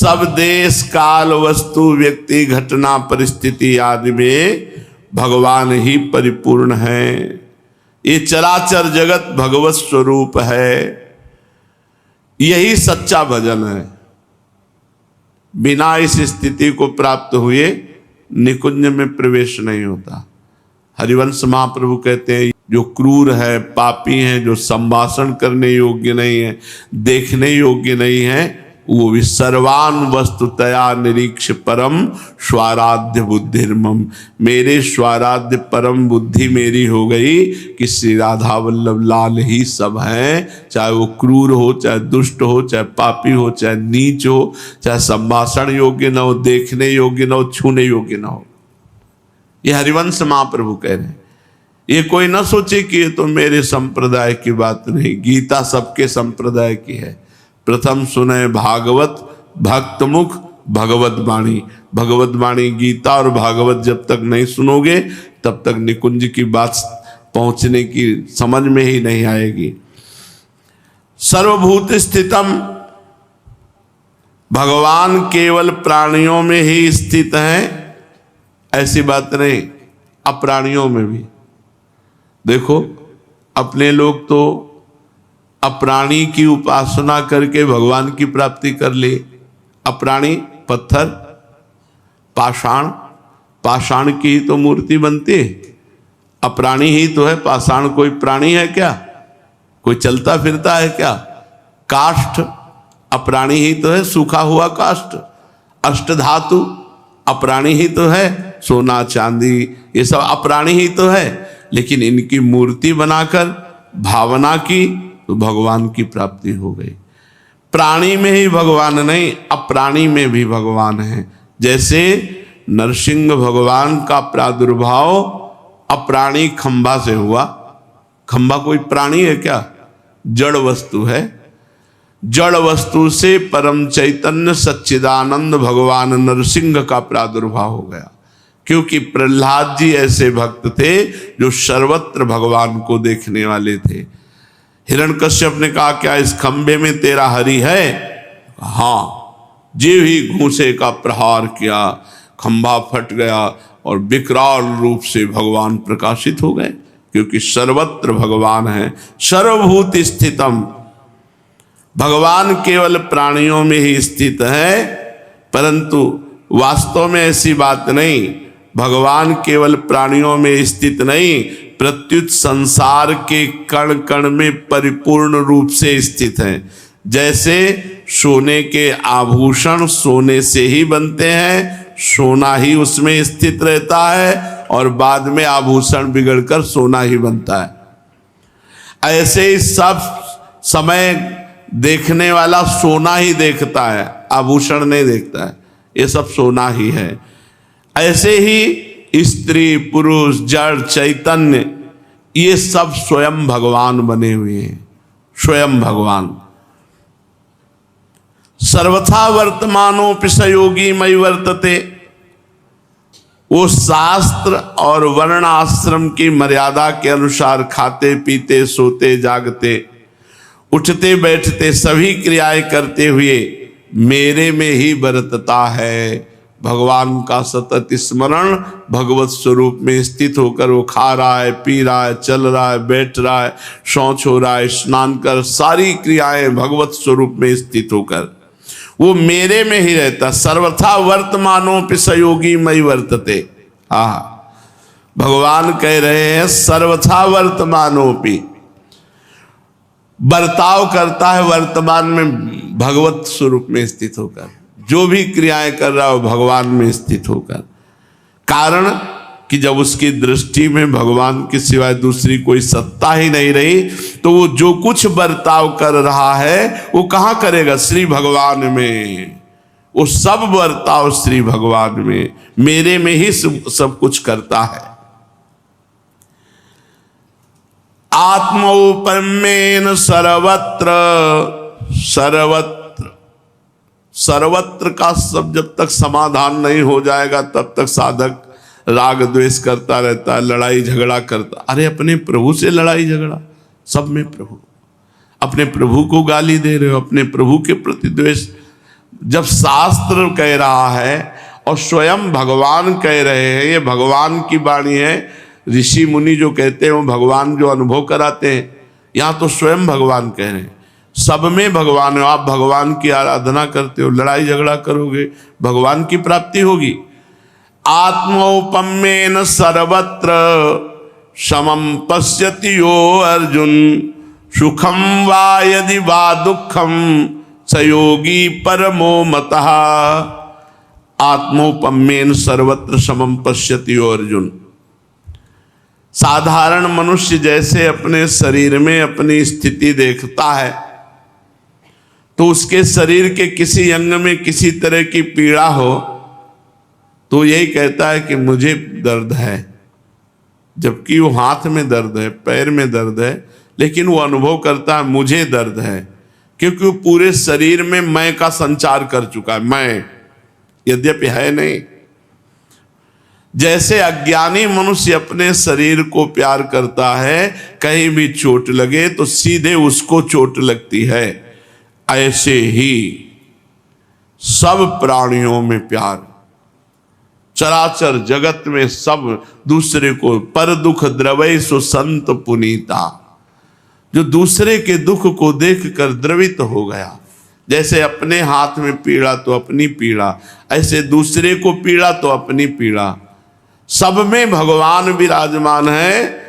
सब देश काल वस्तु व्यक्ति घटना परिस्थिति आदि में भगवान ही परिपूर्ण है। ये चराचर जगत भगवत स्वरूप है। यही सच्चा भजन है। बिना इस स्थिति को प्राप्त हुए निकुंज में प्रवेश नहीं होता। हरिवंश महाप्रभु कहते हैं जो क्रूर है, पापी हैं, जो संभाषण करने योग्य नहीं है, देखने योग्य नहीं है, वो भी सर्वान वस्तुतया निरीक्ष परम स्वाराध्य बुद्धिर्मम। मेरे स्वाराध्य परम बुद्धि मेरी हो गई कि श्री राधा वल्लभ लाल ही सब हैं। चाहे वो क्रूर हो, चाहे दुष्ट हो, चाहे पापी हो, चाहे नीच हो, चाहे संभाषण योग्य न हो, देखने योग्य न हो, छूने योग्य न हो। ये हरिवंश महाप्रभु कह रहे हैं। ये कोई न सोचे कि ये तो मेरे संप्रदाय की बात नहीं, गीता सबके संप्रदाय की है। प्रथम सुने भागवत भक्त मुख भगवत वाणी। भगवत वाणी गीता और भागवत जब तक नहीं सुनोगे तब तक निकुंज की बात पहुंचने की समझ में ही नहीं आएगी। सर्वभूत स्थितम, भगवान केवल प्राणियों में ही स्थित हैं ऐसी बात नहीं, अप्राणियों में भी। देखो अपने लोग तो अप्राणी की उपासना करके भगवान की प्राप्ति कर ले। अप्राणी पत्थर, पाषाण, पाषाण की ही तो मूर्ति बनती है। अप्राणी ही तो है पाषाण। कोई प्राणी है क्या? कोई चलता फिरता है क्या? काष्ठ अप्राणी ही तो है, सूखा हुआ काष्ठ। अष्टधातु अप्राणी ही तो है, सोना चांदी ये सब अप्राणी ही तो है। लेकिन इनकी मूर्ति बनाकर भावना की तो भगवान की प्राप्ति हो गई। प्राणी में ही भगवान नहीं, अप्राणी में भी भगवान है। जैसे नरसिंह भगवान का प्रादुर्भाव अप्राणी खंभा से हुआ। खंभा कोई प्राणी है क्या? जड़ वस्तु है। जड़ वस्तु से परम चैतन्य सच्चिदानंद भगवान नरसिंह का प्रादुर्भाव हो गया। क्योंकि प्रहलाद जी ऐसे भक्त थे जो सर्वत्र भगवान को देखने वाले थे। हिरण्यकश्यप ने कहा क्या इस खंबे में तेरा हरि है? हाँ। जीव ही घूंसे का प्रहार किया, खंभा फट गया और विकराल रूप से भगवान प्रकाशित हो गए। क्योंकि सर्वत्र भगवान है। सर्वभूत स्थितम, भगवान केवल प्राणियों में ही स्थित है, परंतु वास्तव में ऐसी बात नहीं। भगवान केवल प्राणियों में स्थित नहीं, प्रत्युत संसार के कण कण में परिपूर्ण रूप से स्थित हैं। जैसे सोने के आभूषण सोने से ही बनते हैं, सोना ही उसमें स्थित रहता है और बाद में आभूषण बिगड़कर सोना ही बनता है। ऐसे ही सब समय देखने वाला सोना ही देखता है, आभूषण नहीं देखता है। ये सब सोना ही है। ऐसे ही स्त्री पुरुष जड़ चैतन्य ये सब स्वयं भगवान बने हुए हैं। स्वयं भगवान सर्वथा वर्तमानों सहयोगी मई वर्तते। वो शास्त्र और वर्ण आश्रम की मर्यादा के अनुसार खाते पीते सोते जागते उठते बैठते सभी क्रियाएं करते हुए मेरे में ही बरतता है। भगवान का सतत स्मरण, भगवत स्वरूप में स्थित होकर वो खा रहा है, पी रहा है, चल रहा है, बैठ रहा है, शौच हो रहा है, स्नान कर, सारी क्रियाएं भगवत स्वरूप में स्थित होकर वो मेरे में ही रहता। सर्वथा वर्तमानों पे सहयोगी मई वर्तते। भगवान कह रहे हैं सर्वथा वर्तमानों पे बर्ताव करता है वर्तमान में भगवत स्वरूप में स्थित होकर। जो भी क्रियाएं कर रहा हो भगवान में स्थित होकर। कारण कि जब उसकी दृष्टि में भगवान के सिवाय दूसरी कोई सत्ता ही नहीं रही तो वो जो कुछ बर्ताव कर रहा है वो कहाँ करेगा? श्री भगवान में। वो सब बर्ताव श्री भगवान में, मेरे में ही सब कुछ करता है। आत्मोपमेन सर्वत्र, सर्वत्र सर्वत्र का सब जब तक समाधान नहीं हो जाएगा तब तक साधक राग द्वेष करता रहता है, लड़ाई झगड़ा करता। अरे अपने प्रभु से लड़ाई झगड़ा, सब में प्रभु। अपने प्रभु को गाली दे रहे हो, अपने प्रभु के प्रति द्वेष जब शास्त्र कह रहा है और स्वयं भगवान कह रहे हैं, ये भगवान की वाणी है। ऋषि मुनि जो कहते हैं वो भगवान जो अनुभव कराते हैं, यहाँ तो स्वयं भगवान कह रहे हैं। सब में भगवान हो, आप भगवान की आराधना करते हो, लड़ाई झगड़ा करोगे, भगवान की प्राप्ति होगी। आत्मौपम्येन सर्वत्र समम पश्यति यो अर्जुन, सुखम वा यदि वा दुखम सयोगी परमो मतः। आत्मोपम्येन सर्वत्र समम पश्यति यो अर्जुन। साधारण मनुष्य जैसे अपने शरीर में अपनी स्थिति देखता है, तो उसके शरीर के किसी अंग में किसी तरह की पीड़ा हो तो यही कहता है कि मुझे दर्द है, जबकि वो हाथ में दर्द है, पैर में दर्द है, लेकिन वो अनुभव करता है मुझे दर्द है, क्योंकि वो पूरे शरीर में मैं का संचार कर चुका है। मैं यद्यपि है नहीं। जैसे अज्ञानी मनुष्य अपने शरीर को प्यार करता है, कहीं भी चोट लगे तो सीधे उसको चोट लगती है, ऐसे ही सब प्राणियों में प्यार, चराचर जगत में सब दूसरे को। पर दुख द्रवै सो संत पुनीता, जो दूसरे के दुख को देखकर द्रवित हो गया। जैसे अपने हाथ में पीड़ा तो अपनी पीड़ा, ऐसे दूसरे को पीड़ा तो अपनी पीड़ा। सब में भगवान विराजमान है,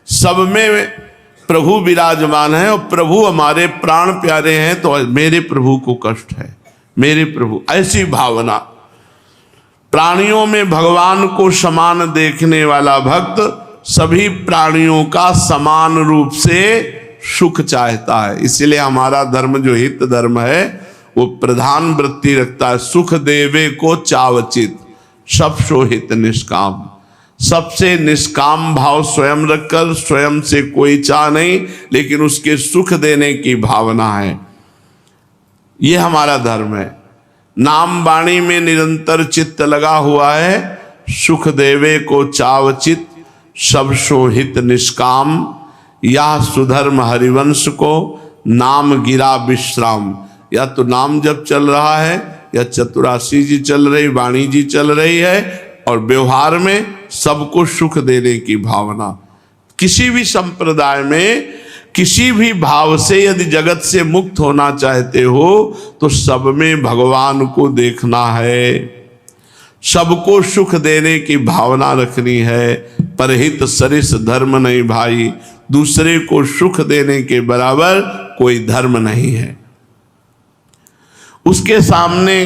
सब में प्रभु विराजमान है, और प्रभु हमारे प्राण प्यारे हैं, तो मेरे प्रभु को कष्ट है, मेरे प्रभु, ऐसी भावना। प्राणियों में भगवान को समान देखने वाला भक्त सभी प्राणियों का समान रूप से सुख चाहता है। इसलिए हमारा धर्म जो हित धर्म है वो प्रधान वृत्ति रखता है, सुख देवे को चावचित सब सो हित निष्काम। सबसे निष्काम भाव स्वयं रखकर, स्वयं से कोई चाह नहीं, लेकिन उसके सुख देने की भावना है। ये हमारा धर्म है। नाम वाणी में निरंतर चित्त लगा हुआ है, सुख देवे को चावचित सब सो हित निष्काम। या सुधर्म हरिवंश को नाम गिरा विश्राम। या तो नाम जब चल रहा है, या चतुरासी जी चल रही, वाणी जी चल रही है, और व्यवहार में सबको सुख देने की भावना। किसी भी संप्रदाय में किसी भी भाव से यदि जगत से मुक्त होना चाहते हो तो सब में भगवान को देखना है, सबको सुख देने की भावना रखनी है। परहित सरिस धर्म नहीं भाई, दूसरे को सुख देने के बराबर कोई धर्म नहीं है। उसके सामने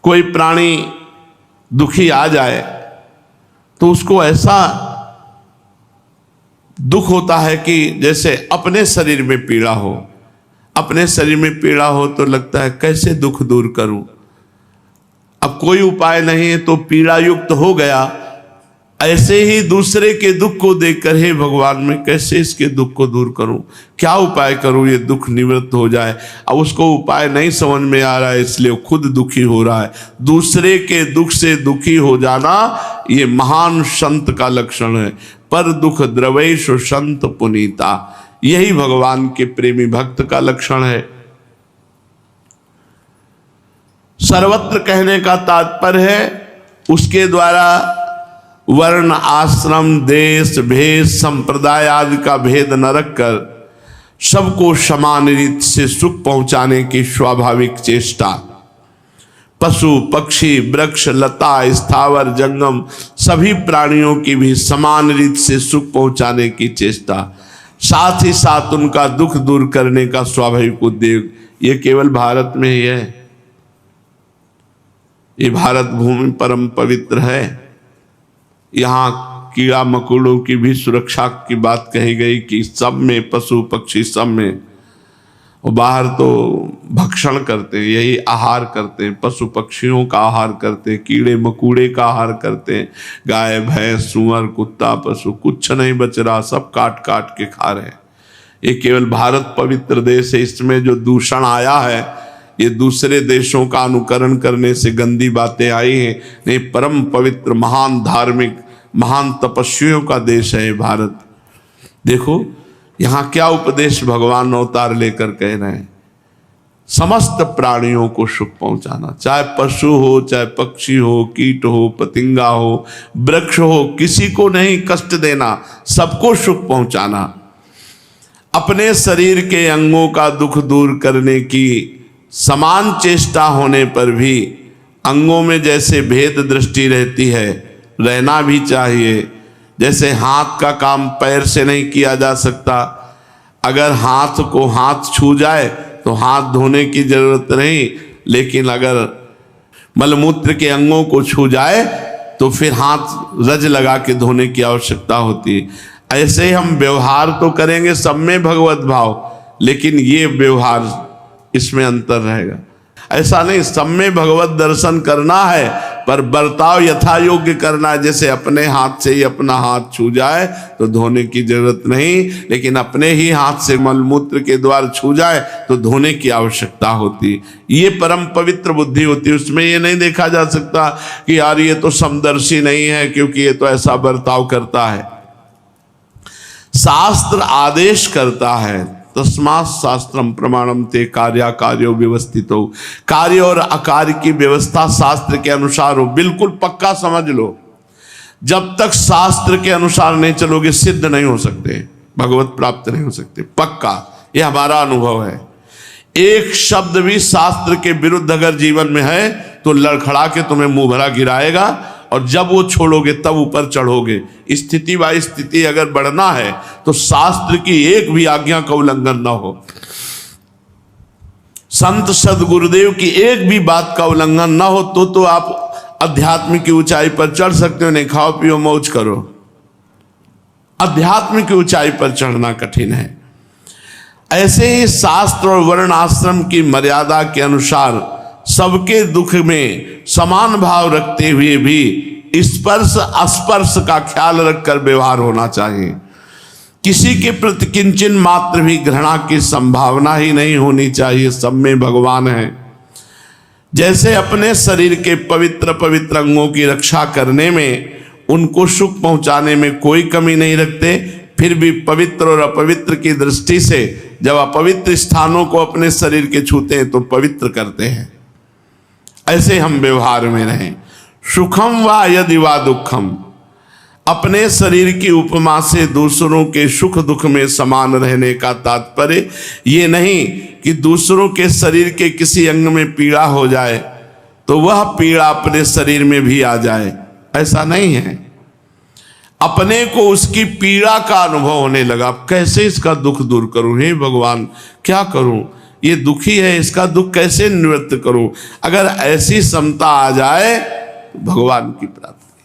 कोई प्राणी दुखी आ जाए तो उसको ऐसा दुख होता है कि जैसे अपने शरीर में पीड़ा हो। अपने शरीर में पीड़ा हो तो लगता है कैसे दुख दूर करूं। अब कोई उपाय नहीं है तो पीड़ा युक्त हो गया। ऐसे ही दूसरे के दुख को देखकर, हे भगवान मैं कैसे इसके दुख को दूर करूं, क्या उपाय करूं ये दुख निवृत्त हो जाए। अब उसको उपाय नहीं समझ में आ रहा है, इसलिए वो खुद दुखी हो रहा है। दूसरे के दुख से दुखी हो जाना ये महान संत का लक्षण है। पर दुख द्रवैश संत पुनीता, यही भगवान के प्रेमी भक्त का लक्षण है। सर्वत्र कहने का तात्पर्य है उसके द्वारा वर्ण आश्रम देश भेद संप्रदाय आदि का भेद न रखकर सबको समान रीत से सुख पहुंचाने की स्वाभाविक चेष्टा। पशु पक्षी वृक्ष लता स्थावर जंगम सभी प्राणियों की भी समान रीत से सुख पहुंचाने की चेष्टा, साथ ही साथ उनका दुख दूर करने का स्वाभाविक उद्योग। ये केवल भारत में ही है। ये भारत भूमि परम पवित्र है। यहाँ कीड़ा मकोड़ों की भी सुरक्षा की बात कही गई कि सब में, पशु पक्षी सब में। और बाहर तो भक्षण करते हैं, यही आहार करते हैं, पशु पक्षियों का आहार करते हैं, कीड़े मकोड़े का आहार करते हैं। गाय भैंस सुअर कुत्ता पशु कुछ नहीं बच रहा, सब काट काट के खा रहे हैं। ये केवल भारत पवित्र देश है, इसमें जो दूषण आया है ये दूसरे देशों का अनुकरण करने से गंदी बातें आई हैं। नहीं, परम पवित्र महान धार्मिक महान तपस्वियों का देश है भारत। देखो यहाँ क्या उपदेश भगवान अवतार लेकर कह रहे हैं। समस्त प्राणियों को सुख पहुंचाना, चाहे पशु हो, चाहे पक्षी हो, कीट हो, पतिंगा हो, वृक्ष हो, किसी को नहीं कष्ट देना, सबको सुख पहुंचाना। अपने शरीर के अंगों का दुख दूर करने की समान चेष्टा होने पर भी अंगों में जैसे भेद दृष्टि रहती है, रहना भी चाहिए। जैसे हाथ का काम पैर से नहीं किया जा सकता, अगर हाथ को हाथ छू जाए तो हाथ धोने की जरूरत नहीं, लेकिन अगर मलमूत्र के अंगों को छू जाए तो फिर हाथ रज लगा के धोने की आवश्यकता होती है। ऐसे ही हम व्यवहार तो करेंगे सब में भगवत भाव, लेकिन ये व्यवहार इसमें अंतर रहेगा। ऐसा नहीं सब में भगवत दर्शन करना है, पर बर्ताव यथा योग्य करना है। जैसे अपने हाथ से ही अपना हाथ छू जाए तो धोने की जरूरत नहीं, लेकिन अपने ही हाथ से मलमूत्र के द्वार छू जाए तो धोने की आवश्यकता होती। ये परम पवित्र बुद्धि होती है। उसमें ये नहीं देखा जा सकता कि यार ये तो समदर्शी नहीं है क्योंकि ये तो ऐसा बर्ताव करता है। शास्त्र आदेश करता है, तस्मात् शास्त्रम प्रमाणम ते कार्याकार्यो व्यवस्थितो। कार्य और अकार्य की व्यवस्था शास्त्र के अनुसार हो, बिल्कुल पक्का समझ लो। जब तक शास्त्र के अनुसार नहीं चलोगे सिद्ध नहीं हो सकते, भगवत प्राप्त नहीं हो सकते, पक्का। ये हमारा अनुभव है। एक शब्द भी शास्त्र के विरुद्ध अगर जीवन में है तो लड़खड़ा के तुम्हें मुंह भरा गिराएगा, और जब वो छोड़ोगे तब ऊपर चढ़ोगे। स्थिति बाई स्थिति अगर बढ़ना है तो शास्त्र की एक भी आज्ञा का उल्लंघन न हो, संत सदगुरुदेव की एक भी बात का उल्लंघन न हो, तो आप अध्यात्म की ऊंचाई पर चढ़ सकते हो। नहीं खाओ पियो मौज करो, अध्यात्म की ऊंचाई पर चढ़ना कठिन है। ऐसे ही शास्त्र और वर्ण आश्रम की मर्यादा के अनुसार सबके दुख में समान भाव रखते हुए भी स्पर्श अस्पर्श का ख्याल रखकर व्यवहार होना चाहिए। किसी के प्रति किंचन मात्र भी घृणा की संभावना ही नहीं होनी चाहिए। सब में भगवान है। जैसे अपने शरीर के पवित्र पवित्र अंगों की रक्षा करने में, उनको सुख पहुंचाने में कोई कमी नहीं रखते, फिर भी पवित्र और अपवित्र की दृष्टि से जब अपवित्र स्थानों को अपने शरीर के छूते हैं तो पवित्र करते हैं। ऐसे हम व्यवहार में रहें। सुखम व यदि वा दुखम, अपने शरीर की उपमा से दूसरों के सुख दुख में समान रहने का तात्पर्य ये नहीं कि दूसरों के शरीर के किसी अंग में पीड़ा हो जाए तो वह पीड़ा अपने शरीर में भी आ जाए, ऐसा नहीं है। अपने को उसकी पीड़ा का अनुभव होने लगा, कैसे इसका दुख दूर करूं, हे भगवान क्या करूं, ये दुखी है, इसका दुख कैसे निवृत्त करूं। अगर ऐसी क्षमता आ जाए तो भगवान की प्राप्ति,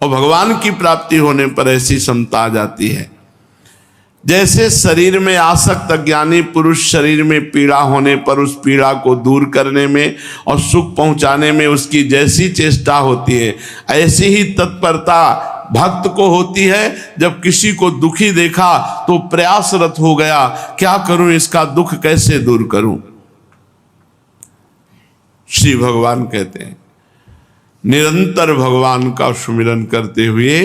और भगवान की प्राप्ति होने पर ऐसी क्षमता आ जाती है। जैसे शरीर में आसक्त अज्ञानी पुरुष शरीर में पीड़ा होने पर उस पीड़ा को दूर करने में और सुख पहुंचाने में उसकी जैसी चेष्टा होती है, ऐसी ही तत्परता भक्त को होती है। जब किसी को दुखी देखा तो प्रयासरत हो गया, क्या करूं, इसका दुख कैसे दूर करूं। श्री भगवान कहते हैं निरंतर भगवान का सुमिरन करते हुए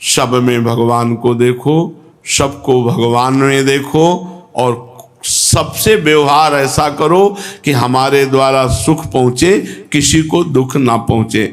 सब में भगवान को देखो, सबको भगवान में देखो, और सबसे व्यवहार ऐसा करो कि हमारे द्वारा सुख पहुंचे, किसी को दुख ना पहुंचे।